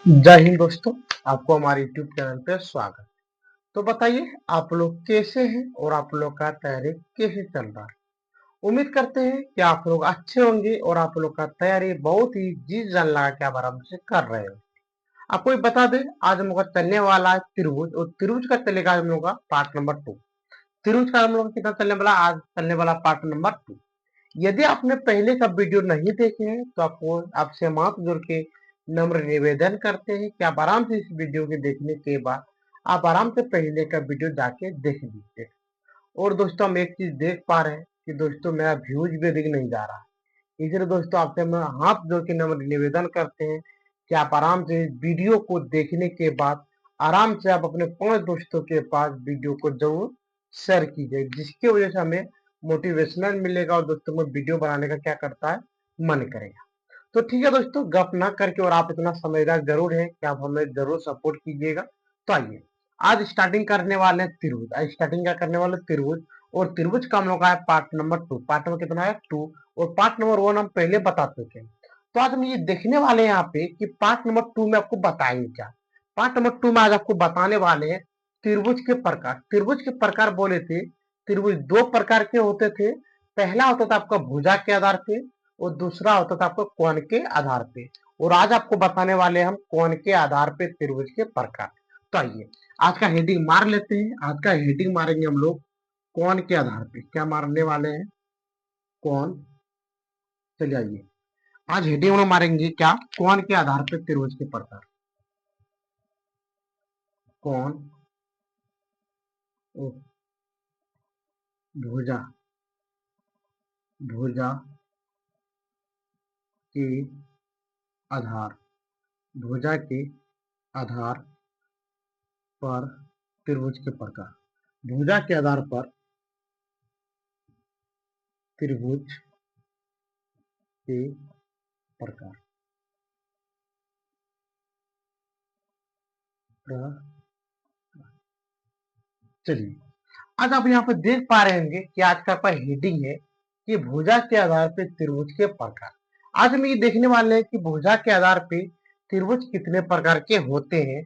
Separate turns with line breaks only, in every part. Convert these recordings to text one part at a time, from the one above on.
जय हिंद दोस्तों, आपको हमारे YouTube चैनल पे स्वागत। तो बताइए आप लोग कैसे हैं और आप लोग का तैयारी कैसे चल रहा है। उम्मीद करते हैं कि आप लोग अच्छे होंगे और आप लोग का तैयारी बहुत ही जी जान लगा के आप आराम से कर रहे हो। आपको एक बता दें, आज हम लोग का चलने वाला है त्रिभुज और त्रिभुज का चलेगा हम लोग का पार्ट नंबर 2। त्रिभुज का हम लोग कितना चलने वाला, आज चलने वाला पार्ट नंबर 2। यदि आपने पहले का वीडियो नहीं देखे हैं तो आपको आपसे हाथ जोड़ के नम्र निवेदन करते हैं कि आप आराम से इस वीडियो के देखने के बाद आप आराम से पहले का वीडियो जाके देख लीजिए। और दोस्तों हम एक चीज देख पा रहे हैं कि दोस्तों मेरा व्यूज भी अधिक नहीं जा रहा है, इसलिए दोस्तों आपसे हम हाथ जोड़ के नम्र निवेदन करते हैं कि आप आराम से इस वीडियो को देखने के बाद आराम से आप अपने 5 दोस्तों के पास वीडियो को जरूर शेयर कीजिए, जिसकी वजह से हमें मोटिवेशनल मिलेगा और दोस्तों में वीडियो बनाने का क्या करता है, मन करेगा। तो ठीक है दोस्तों, गप ना करके और आप इतना समझदार जरूर हैं कि आप हमें जरूर सपोर्ट कीजिएगा। तो आइए आज स्टार्टिंग करने वाले हैं त्रिभुज। आज स्टार्टिंग क्या करने वाले त्रिभुज, और त्रिभुज का हम लोग का है पार्ट नंबर 2। पार्ट नंबर कितना है 2, और पार्ट नंबर 1 हम पहले बता चुके हैं। तो आज हम ये देखने वाले हैं यहाँ पे कि पार्ट नंबर 2 में आपको बताएंगे क्या। पार्ट नंबर 2 में आज आपको बताने वाले हैं त्रिभुज के प्रकार। त्रिभुज के प्रकार बोले थे, त्रिभुज दो प्रकार के होते थे। पहला होता था आपका भुजा के आधार पे और दूसरा होता था आपको कोण के आधार पे। और आज आपको बताने वाले हम कोण के आधार पे त्रिभुज के प्रकार। तो आइए आज का हेडिंग मार लेते हैं। आज का हेडिंग मारेंगे हम लोग कोण के आधार पे। क्या मारने वाले हैं? कोण। चलिए आइए आज हेडिंग हम लोग मारेंगे क्या, कोण के आधार पे त्रिभुज के प्रकार। कोण, भुजा, भुजा के आधार, भुजा के आधार पर त्रिभुज के प्रकार। भुजा के आधार पर त्रिभुज के प्रकार। चलिए आज आप यहाँ पे देख पा रहे होंगे कि आज का आपका हेडिंग है कि भुजा के आधार पे त्रिभुज के प्रकार। आज हम ये देखने वाले हैं कि भुजा के आधार पे त्रिभुज कितने प्रकार के होते हैं।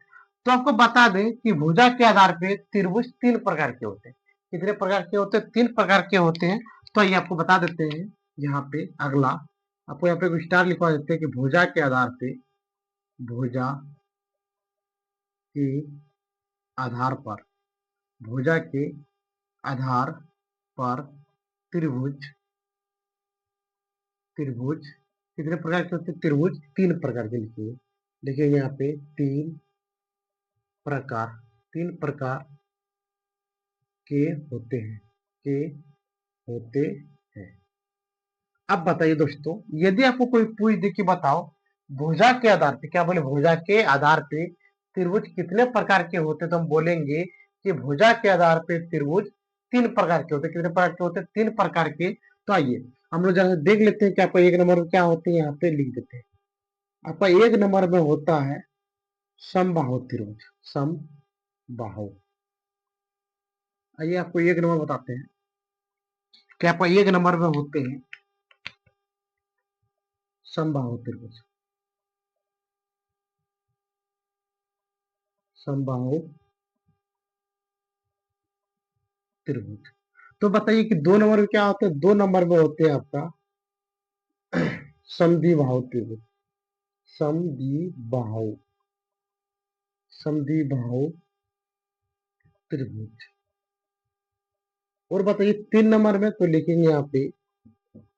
तो आपको बता दें कि भुजा के आधार पे त्रिभुज 3 प्रकार के होते हैं। कितने प्रकार के होते हैं? 3 प्रकार के होते हैं। तो ये आपको बता देते हैं यहाँ पे। अगला आपको यहाँ पे स्टार लिखवा देते हैं कि भुजा के आधार पे, भुजा के आधार पर, भुजा के आधार पर त्रिभुज, त्रिभुज कितने प्रकार के होते हैं? त्रिभुज 3 प्रकार के लिखिए। देखिए यहाँ पे 3 प्रकार, 3 प्रकार के होते हैं, के होते हैं। अब बताइए दोस्तों, यदि आपको कोई पूछ दे कि बताओ भुजा के आधार पे, क्या बोले, भुजा के आधार पे त्रिभुज कितने प्रकार के होते, तो हम बोलेंगे कि भुजा के आधार पे त्रिभुज 3 प्रकार के होते। कितने प्रकार के होते? 3 प्रकार के। तो आइए हम लोग जरा देख लेते हैं कि आपका 1 नंबर में क्या होते हैं, यहाँ पे लिख देते हैं। आपका 1 नंबर में होता है समबाहु त्रिभुज, समबाहु। आइए आपको 1 नंबर बताते हैं कि आपका 1 नंबर में होते हैं समबाहु त्रिभुज, समबाहु त्रिभुज। तो बताइए कि 2 नंबर में क्या होते हैं? 2 नंबर में होते हैं आपका समद्विबाहु त्रिभुज, समद्विबाहु, समद्विबाहु त्रिभुज। और बताइए 3 नंबर में, तो लिखेंगे यहाँ पे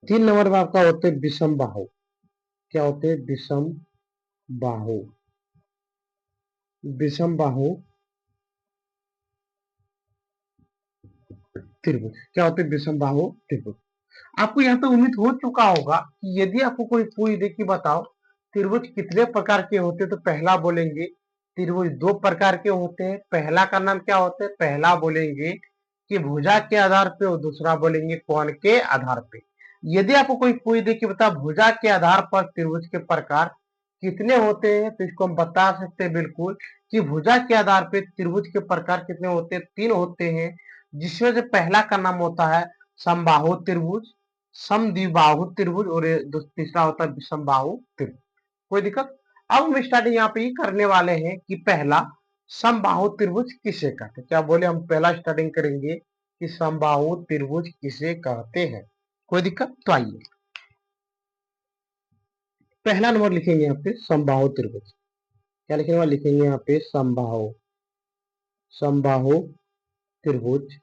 3 नंबर में आपका होते हैं विषम बाहु। क्या होते हैं? विषम बाहु, विषम बाहु त्रिभुज। क्या होते हैं? विषम बाहु त्रिभुज। आपको यहाँ पे उम्मीद हो चुका होगा कि यदि आपको कोई पूछ दे कि बताओ त्रिभुज कितने प्रकार के होते हैं, तो पहला बोलेंगे त्रिभुज 2 प्रकार के होते हैं। पहला का नाम क्या होता है? पहला बोलेंगे कि भुजा के आधार पे और दूसरा बोलेंगे कोण के आधार पे। यदि आपको कोई पूछ दे कि बता भुजा के आधार पर त्रिभुज के प्रकार कितने होते हैं, तो इसको हम बता सकते हैं बिल्कुल कि भुजा के आधार पे त्रिभुज के प्रकार कितने होते हैं? 3 होते हैं, जिसमें से पहला का नाम होता है समबाहु त्रिभुज, समद्विबाहु त्रिभुज, और तीसरा होता है विषमबाहु त्रिभुज। कोई दिक्कत? अब हम स्टार्टिंग यहाँ पे करने वाले हैं कि पहला समबाहु त्रिभुज किसे कहते हैं। क्या बोले, हम पहला स्टार्टिंग करेंगे कि समबाहु त्रिभुज किसे कहते हैं। कोई दिक्कत? तो आइए पहला नंबर लिखेंगे यहाँ पे समबाहु त्रिभुज। क्या लिखेंगे? लिखेंगे यहाँ पे समबाहु, समबाहु त्रिभुज,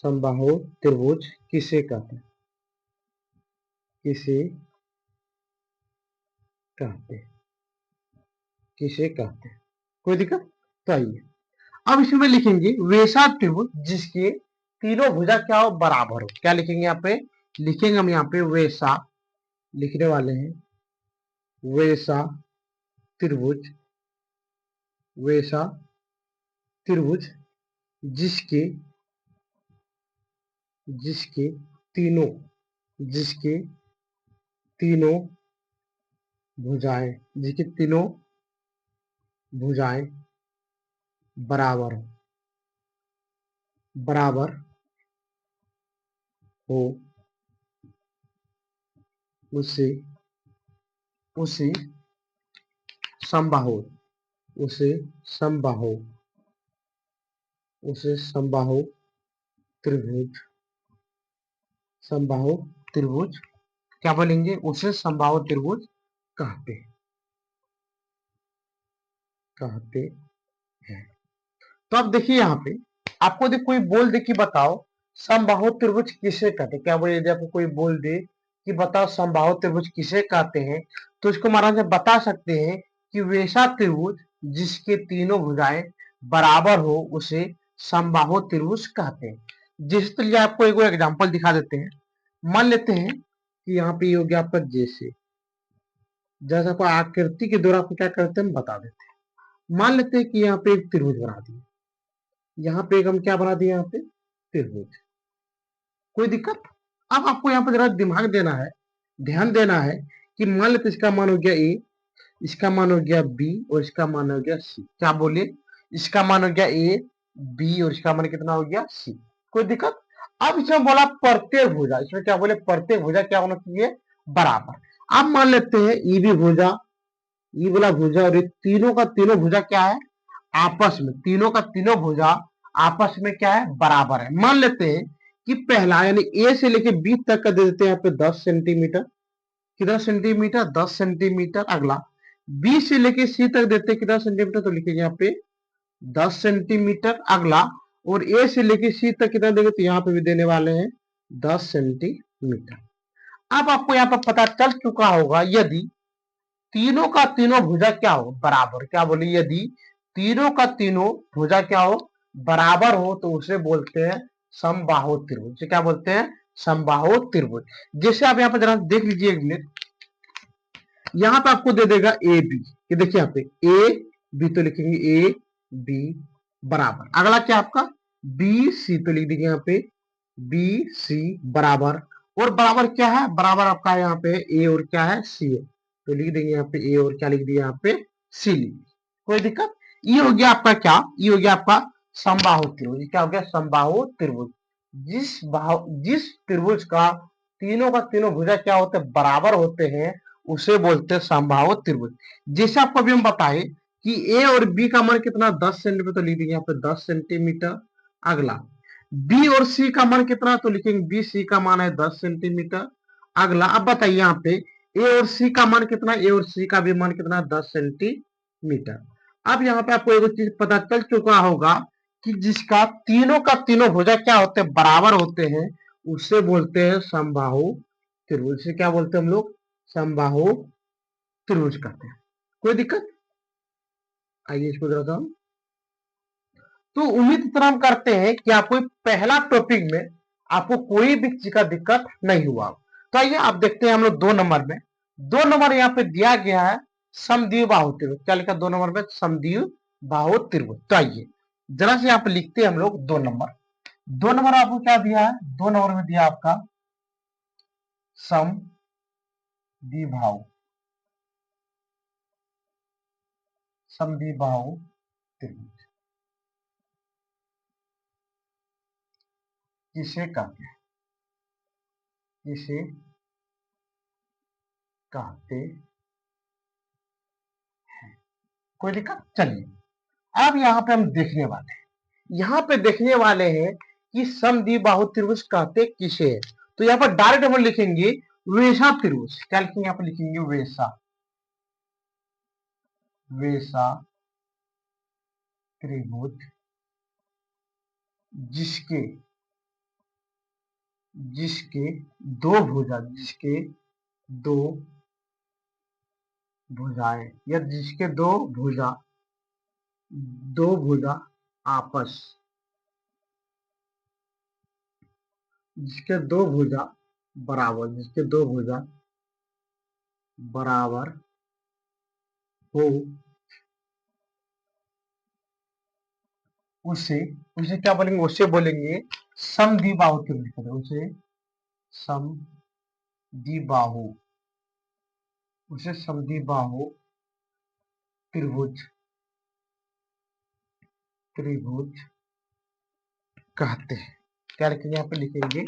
समबाहु त्रिभुज किसे कहते हैं, किसे कहते हैं, किसे कहते हैं। कोई दिक्कत? तो आइए अब इसमें लिखेंगे वैसा त्रिभुज जिसके तीनों भुजा क्या हो, बराबर हो। क्या लिखेंगे यहाँ पे? लिखेंगे हम यहाँ पे वैसा, लिखने वाले हैं वैसा त्रिभुज, वैसा त्रिभुज जिसके, जिसके तीनों, जिसके तीनों भुजाएं, जिसकी तीनों भुजाएं बराबर हो, बराबर हो, उसे, उसे समबाहु, उसे समबाहु, उसे समबाहु त्रिभुज, समबाहु त्रिभुज क्या बोलेंगे? उसे समबाहु त्रिभुज कहते, कहते हैं। तो अब देखिए यहाँ पे आपको यदि कोई बोल दे कि बताओ समबाहु त्रिभुज किसे कहते हैं। क्या बोले, यदि आपको कोई बोल दे कि बताओ समबाहु त्रिभुज किसे कहते हैं, तो इसको महाराज बता सकते हैं कि वैसा त्रिभुज जिसके तीनों भुजाएं बराबर हो उसे समबाहु त्रिभुज कहते हैं। जिस तो आपको एक एग्जाम्पल दिखा देते हैं। मान लेते हैं कि यहाँ पे हो गया आपका जैसे, जैसा कोई आकृति के द्वारा आपको क्या करते हैं हम बता देते हैं। मान लेते हैं कि यहाँ पे एक त्रिभुज बना दिया, यहाँ पे एक हम क्या बना दिया, यहाँ पे त्रिभुज। कोई दिक्कत? अब आपको यहाँ पे जरा दिमाग देना है, ध्यान देना है कि मान लेते इसका मान हो गया ए, इसका मान हो गया बी और इसका मान हो गया सी। क्या बोले? इसका मान हो गया ए, बी और इसका मान कितना हो गया सी। कोई दिक्कत? अब इसमें बोला प्रत्येक भुजा, इसमें क्या बोले प्रत्येक भुजा क्या होना चाहिए, बराबर। अब मान लेते हैं ई भी भुजा, ई वाला भुजा और ये तीनों का तीनों भुजा क्या है, आपस में, तीनों का तीनों भुजा आपस में क्या है, बराबर है। मान लेते हैं कि पहला यानी ए से लेके बी तक का दे देते हैं यहाँ पे 10 सेंटीमीटर, कितना सेंटीमीटर, 10 सेंटीमीटर। अगला बी से लेके सी तक देते हैं कितना सेंटीमीटर, तो लिखेंगे यहाँ पे 10 सेंटीमीटर। अगला और ए से लेके सी तक कितना देंगे, तो यहाँ पे भी देने वाले हैं 10 सेंटीमीटर। अब आपको यहाँ पर पता चल चुका होगा यदि तीनों का तीनों भुजा क्या हो, बराबर। क्या बोले? यदि तीनों का तीनों भुजा क्या हो, बराबर हो, तो उसे बोलते हैं समबाहु त्रिभुज। क्या बोलते हैं? समबाहु त्रिभुज। जैसे आप यहाँ पर जरा देख लीजिए एक मिनट, यहाँ पे आपको दे देगा ए बी, ये देखिए यहाँ पे ए बी, तो लिखेंगे ए बी बराबर। अगला क्या आपका बी सी, तो लिख देंगे यहाँ पे बी सी बराबर। और बराबर क्या है, बराबर आपका यहाँ पे ए और क्या है सी है, तो लिख देंगे यहाँ पे ए और क्या लिख दिया यहाँ पे सी लिख दिया। कोई दिक्कत? ये हो गया आपका क्या, ये हो गया आपका समबाहु त्रिभुज। क्या हो गया? समबाहु त्रिभुज। जिस त्रिभुज का तीनों का तीनों भुजा क्या होते हैं, बराबर होते हैं, उसे बोलते हैं समबाहु त्रिभुज। जैसे आपको अभी हम बताए कि ए और बी का मान कितना 10 सेंटीमीटर, तो लिख देंगे यहाँ पे 10 सेंटीमीटर। अगला बी और सी का मान कितना, तो लिखेंगे बी सी का मान है 10 सेंटीमीटर। अगला अब बताइए यहाँ पे ए और सी का मान कितना, ए और सी का भी मान कितना 10 सेंटीमीटर। अब यहाँ पे आपको एक चीज पता चल चुका होगा कि जिसका तीनों का तीनों भुजा क्या होते हैं, बराबर होते हैं, उसे बोलते हैं समबाहु त्रिभुज। से क्या बोलते हैं हम लोग, समबाहु त्रिभुज कहते हैं। कोई दिक्कत? आइए इसको जरा सा, तो उम्मीद इतना हम करते हैं कि आपको पहला टॉपिक में आपको कोई भी चीज का दिक्कत नहीं हुआ। तो आइए आप देखते हैं हम लोग 2 नंबर में, 2 नंबर यहाँ पे दिया गया है समद्विबाहु त्रिभुज। क्या लिखा 2 नंबर में, समद्विबाहु त्रिभुज। तो आइए जरा से यहाँ पे लिखते हैं हम लोग 2 नंबर। 2 नंबर आपको क्या दिया है, 2 नंबर में दिया आपका समद्विबाहु, समद्विबाहु त्रिभुज किसे कहते हैं, किसे कहते कोई दिक्कत? चलिए अब यहाँ पे हम देखने वाले हैं, यहाँ पे देखने वाले हैं कि समद्विबाहु त्रिभुज कहते किसे है। तो यहाँ पर डायरेक्ट हम लिखेंगे वेसा त्रिभुज। क्या लिखेंगे? यहाँ पर लिखेंगे वेसा, वेसा त्रिभुज जिसके जिसके दो भुजा, जिसके दो भुजाएं या जिसके दो भुजा आपस, जिसके दो भुजा बराबर, जिसके दो भुजा बराबर हो, उसे उसे क्या बोलेंगे? उसे बोलेंगे समद्विबाहु त्रिभुज। उसे समद्विबाहु, उसे समद्विबाहु त्रिभुज त्रिभुज कहते हैं। क्या लिखेंगे? यहाँ पे लिखेंगे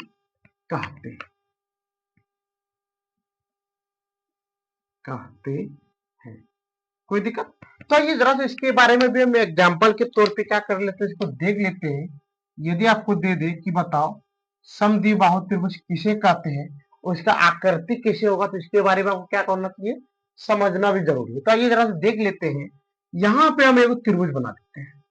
कहते हैं। कोई दिक्कत? तो ये जरा सा इसके बारे में भी हम एग्जाम्पल के तौर पे क्या कर लेते हैं, इसको देख लेते हैं। यदि आपको दे दे कि बताओ समद्विबाहु त्रिभुज किसे कहते हैं और इसका आकृति कैसे होगा, तो इसके बारे में आपको क्या करना चाहिए? समझना भी जरूरी है। तो आइए जरा देख लेते हैं। यहाँ पे हम एक त्रिभुज बना देते हैं।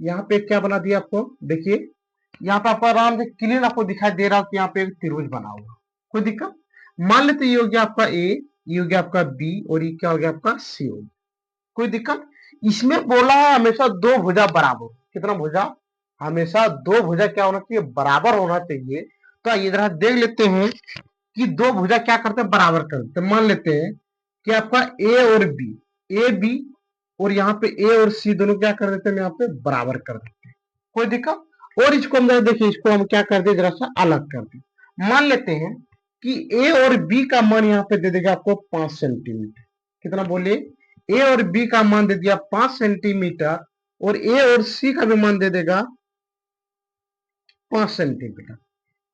यहाँ पे क्या बना दिया आपको? देखिए यहाँ पे आपको आराम से क्लियर आपको दिखाई दे रहा हो कि यहाँ पे एक त्रिभुज बना हुआ। कोई दिक्कत? मान लेते ये हो गया आपका ए, ये हो गया आपका बी और ये क्या हो गया आपका सी हो गया। कोई दिक्कत? इसमें बोला है हमेशा दो भुजा बराबर। कितना भुजा? हमेशा दो भुजा क्या होना चाहिए? बराबर होना चाहिए। तो आइए जरा देख लेते हैं कि दो भुजा क्या करते हैं? बराबर करते हैं। मान लेते हैं कि आपका ए और बी, ए बी और यहाँ पे ए और सी दोनों क्या कर देते हैं? यहाँ पे बराबर कर देते हैं। कोई दिक्कत? और इसको हम जरा देखिए, इसको हम क्या कर दे, जरा सा अलग कर दे। मान लेते हैं कि ए और बी का मान यहाँ पे दे देगा आपको 5 सेंटीमीटर। कितना बोले? ए और बी का मान दे दिया 5 सेंटीमीटर और ए और सी का भी मान दे देगा 5 सेंटीमीटर।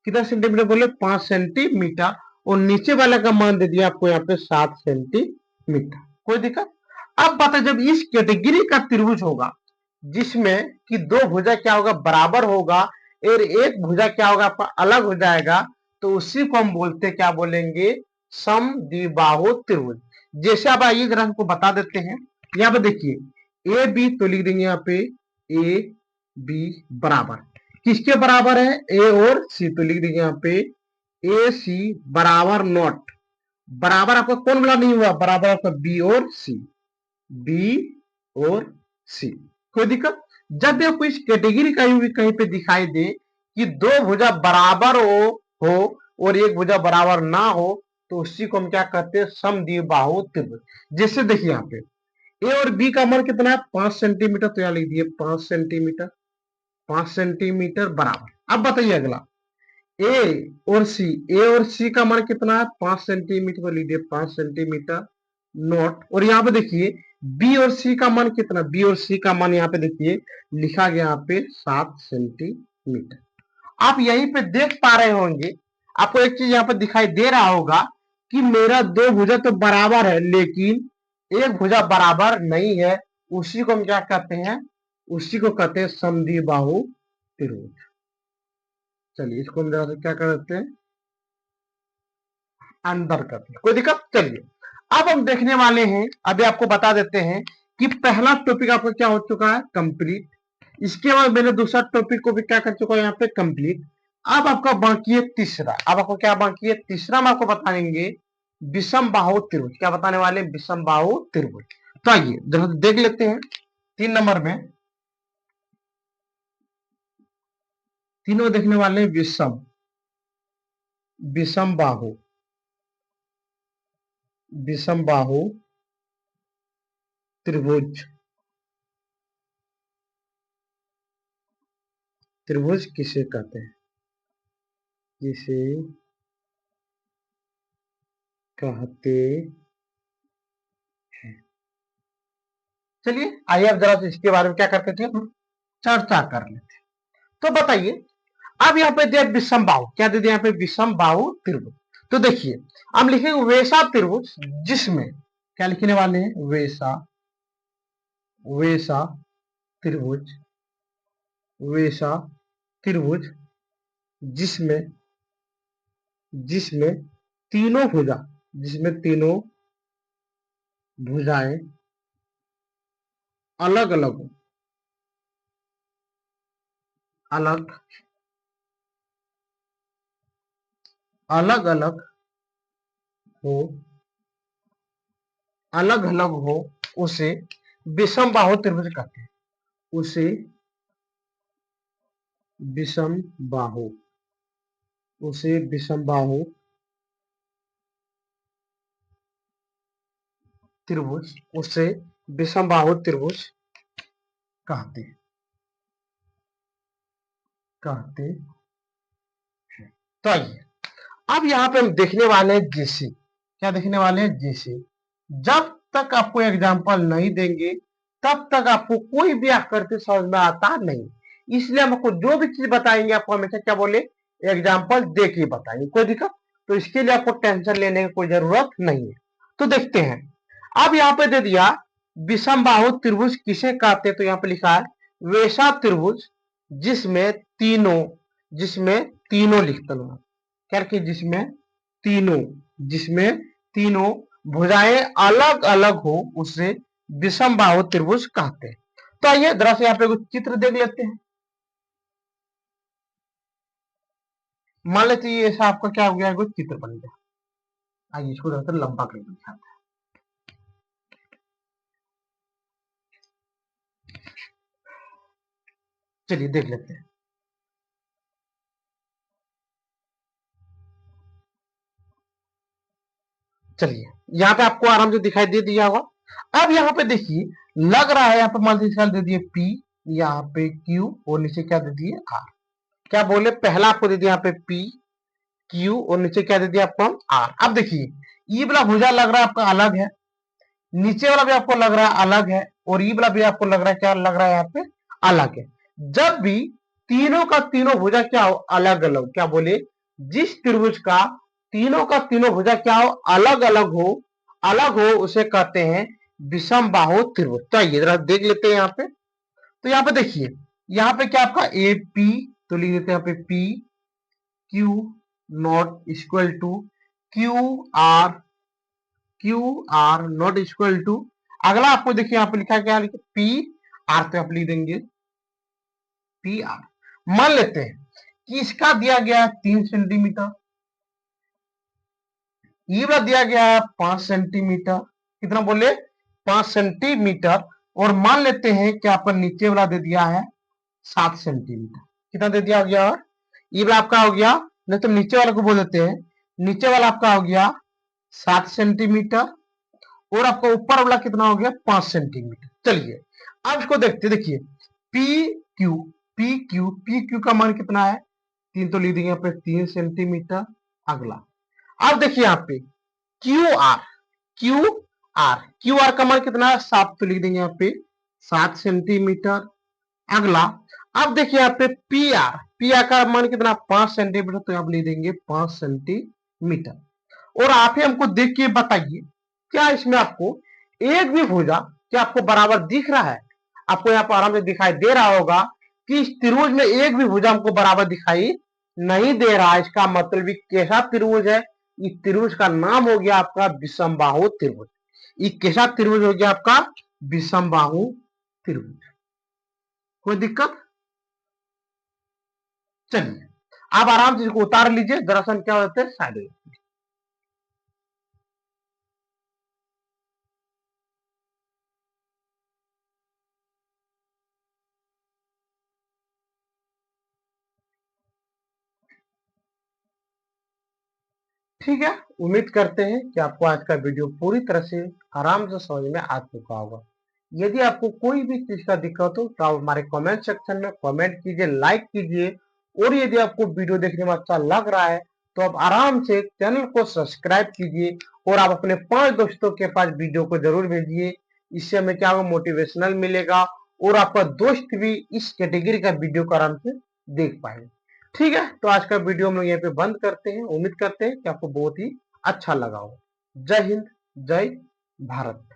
कितना सेंटीमीटर बोले? 5 सेंटीमीटर। और नीचे वाला का मान दे दिया आपको यहाँ पे 7 सेंटीमीटर। कोई दिक्कत? अब बता, जब इस कैटेगरी का त्रिभुज होगा जिसमें कि दो भुजा क्या होगा? बराबर होगा और एक भुजा क्या होगा? आपका अलग हो जाएगा, तो उसी को हम बोलते क्या बोलेंगे? समद्विबाहु त्रिभुज। जैसे अब आइए जरा हमको बता देते हैं। यहाँ पे देखिए ए बी, तो लिख देंगे यहाँ पे ए बी बराबर किसके बराबर है? ए और सी। तो लिख देंगे यहाँ पे ए सी बराबर नॉट, बराबर आपका कौन वाला नहीं हुआ? बराबर आपका बी और सी, बी और सी। कोई दिक्कत? जब भी आपको इस कैटेगरी कहीं पे दिखाई दे कि दो भुजा बराबर हो और एक भुजा बराबर ना हो, तो उसी को हम क्या कहते हैं? समद्विबाहु त्रिभुज। जैसे देखिए यहाँ पे ए और बी का मान कितना है? 5 सेंटीमीटर। तो यहाँ लिख दिए 5 सेंटीमीटर, 5 सेंटीमीटर बराबर। अब बताइए अगला ए और सी का मान कितना है? 5 सेंटीमीटर। तो लिख दिए 5 सेंटीमीटर नोट। और यहाँ पे देखिए बी और सी का मान कितना? बी और सी का मान यहाँ पे देखिए लिखा गया यहाँ पे 7 सेंटीमीटर। आप यहीं पे देख पा रहे होंगे, आपको एक चीज यहाँ पे दिखाई दे रहा होगा कि मेरा दो भुजा तो बराबर है लेकिन एक भुजा बराबर नहीं है। उसी को हम क्या कहते हैं? उसी को कहते हैं समद्विबाहु त्रिभुज। चलिए इसको हम जरा क्या कर देते हैं? अंदर करते हैं। कोई दिक्कत? चलिए अब हम देखने वाले हैं, अभी आपको बता देते हैं कि पहला टॉपिक आपका क्या हो चुका है? कंप्लीट। इसके बाद मैंने दूसरा टॉपिक को भी क्या कर चुका है? यहाँ पे कंप्लीट। अब आपका बाकी है तीसरा। अब आपको क्या बाकी है? तीसरा हम आपको बताएंगे विषम बाहु त्रिभुज। क्या बताने वाले? विषम बाहु त्रिभुज। तो आइए जरा देख लेते हैं। 3 नंबर में तीनों देखने वाले हैं विषम विषम बाहु विषम बाहु त्रिभुज। त्रिभुज किसे कहते हैं? किसे कहते हैं? चलिए आइए अब जरा इसके बारे में क्या करते थे? हम चर्चा कर लेते। तो बताइए अब यहाँ पे दिया विषम बाहु। क्या दे दिया यहाँ पे? विषम बाहु त्रिभुज। तो देखिए हम लिखेंगे वैसा त्रिभुज जिसमें क्या लिखने वाले हैं? वैसा वैसा त्रिभुज, वैसा त्रिभुज जिसमें जिसमें तीनों भुजा, जिसमें तीनों भुजाएं अलग अलग हो, अलग अलग अलग हो, अलग अलग हो, उसे विषम बाहु त्रिभुज कहते हैं। उसे विषम बाहु, उसे विषम बाहु त्रिभुज, उसे विषम बाहु त्रिभुज कहते कहते हैं। तो आइए अब यहाँ पे हम देखने वाले हैं जैसे, क्या देखने वाले हैं जैसे, जब तक आपको एग्जाम्पल नहीं देंगे तब तक आपको कोई भी आकृति समझ में आता नहीं। इसलिए हम आपको जो भी चीज बताएंगे आपको हमेशा क्या बोले, एग्जाम्पल दे के बताएंगे। कोई दिक्कत, तो इसके लिए आपको टेंशन लेने की कोई जरूरत नहीं है। तो देखते हैं, अब यहाँ पे दे दिया विषम बाहु त्रिभुज किसे कहते, तो यहाँ पे लिखा है वैसा त्रिभुज जिसमें तीनों, जिसमें तीनों लिखते हैं करके, जिसमें तीनों, जिसमें तीनों भुजाएं अलग अलग हो उसे विषम बाहु त्रिभुज कहते हैं। तो आइए जरा से यहाँ पे कुछ चित्र देख लेते हैं। मान लेते हैं ऐसा आपका क्या हो गया, कुछ चित्र बन गया। आइए इसको जरा से लंबा करके दिखाते हैं। चलिए देख लेते हैं। चलिए यहाँ पे आपको आराम से दिखाई दे दिया होगा। अब यहाँ पे देखिए लग रहा है, यहाँ पे मान लीजिए दे दिए P, यहाँ पे Q और नीचे क्या दे दिए R। क्या बोले, पहला आपको दे दिया यहाँ पे P Q और नीचे क्या दे दिया आपको R। अब देखिए ये वाला भुजा लग रहा है आपका अलग है, नीचे वाला भी आपको लग रहा है अलग है, और ये वाला भी आपको लग रहा है क्या लग रहा है यहाँ पे अलग है। जब भी तीनों का तीनों भुजा क्या हो अलग अलग, क्या बोले, जिस त्रिभुज का तीनों भुजा क्या हो अलग हो उसे कहते हैं विषम बाहु त्रिभुज। तो आइए जरा देख लेते हैं यहाँ पे। तो यहाँ पे देखिए, यहाँ पे क्या आपका ए पी, तो लिख देते हैं यहाँ पे P Q not equal to Q R not equal to, अगला आपको देखिए यहाँ पे लिखा क्या लिखा पी आर, तो आप लिख देंगे पी आर। मान लेते हैं कि इसका दिया गया 3 सेंटीमीटर, ये वाला दिया गया है 5 सेंटीमीटर, कितना बोले 5 सेंटीमीटर, और मान लेते हैं कि आपका नीचे वाला दे दिया है 7 सेंटीमीटर। कितना दे दिया गया, ये वाला आपका हो गया, नहीं तो नीचे वाला को बोल देते हैं, नीचे वाला आपका हो गया 7 सेंटीमीटर, और आपका ऊपर वाला कितना हो गया 5 सेंटीमीटर। चलिए अब इसको देखते, देखिए पी क्यू का मान कितना है 3, तो लिख देंगे यहाँ पे 3 सेंटीमीटर। अगला अब देखिए यहाँ पे क्यू आर का मान कितना है 7, तो लिख देंगे यहाँ पे 7 सेंटीमीटर। अगला अब देखिए यहाँ पे पी आर का मान कितना 5 सेंटीमीटर, तो आप लिख देंगे 5 सेंटीमीटर। और आप ही हमको देख के बताइए, क्या इसमें आपको एक भी भुजा क्या आपको बराबर दिख रहा है? आपको यहाँ पर आराम से दिखाई दे रहा होगा कि इस त्रिभुज में एक भी भुजा हमको बराबर दिखाई नहीं दे रहा है। इसका मतलब ये कैसा त्रिभुज है? इस त्रिभुज का नाम हो गया आपका विषम बाहु त्रिभुज। ये कैसा त्रिभुज हो गया आपका विषम बाहु त्रिभुज। कोई दिक्कत? चलिए आप आराम से इसको उतार लीजिए, दरअसल क्या होते हैं साइड। ठीक है, उम्मीद करते हैं कि आपको आज का वीडियो पूरी तरह से आराम से समझ में आ चुका होगा। यदि आपको कोई भी चीज का दिक्कत हो तो आप हमारे कमेंट सेक्शन में कमेंट कीजिए, लाइक कीजिए, और यदि आपको वीडियो देखने में अच्छा लग रहा है तो आप आराम से चैनल को सब्सक्राइब कीजिए, और आप अपने 5 दोस्तों के पास वीडियो को जरूर भेजिए। इससे हमें क्या होगा, मोटिवेशनल मिलेगा, और आपका दोस्त भी इस कैटेगरी का वीडियो को आराम से देख पाएंगे। ठीक है, तो आज का वीडियो हम लोग यहाँ पे बंद करते हैं। उम्मीद करते हैं कि आपको बहुत ही अच्छा लगा हो। जय हिंद, जय भारत।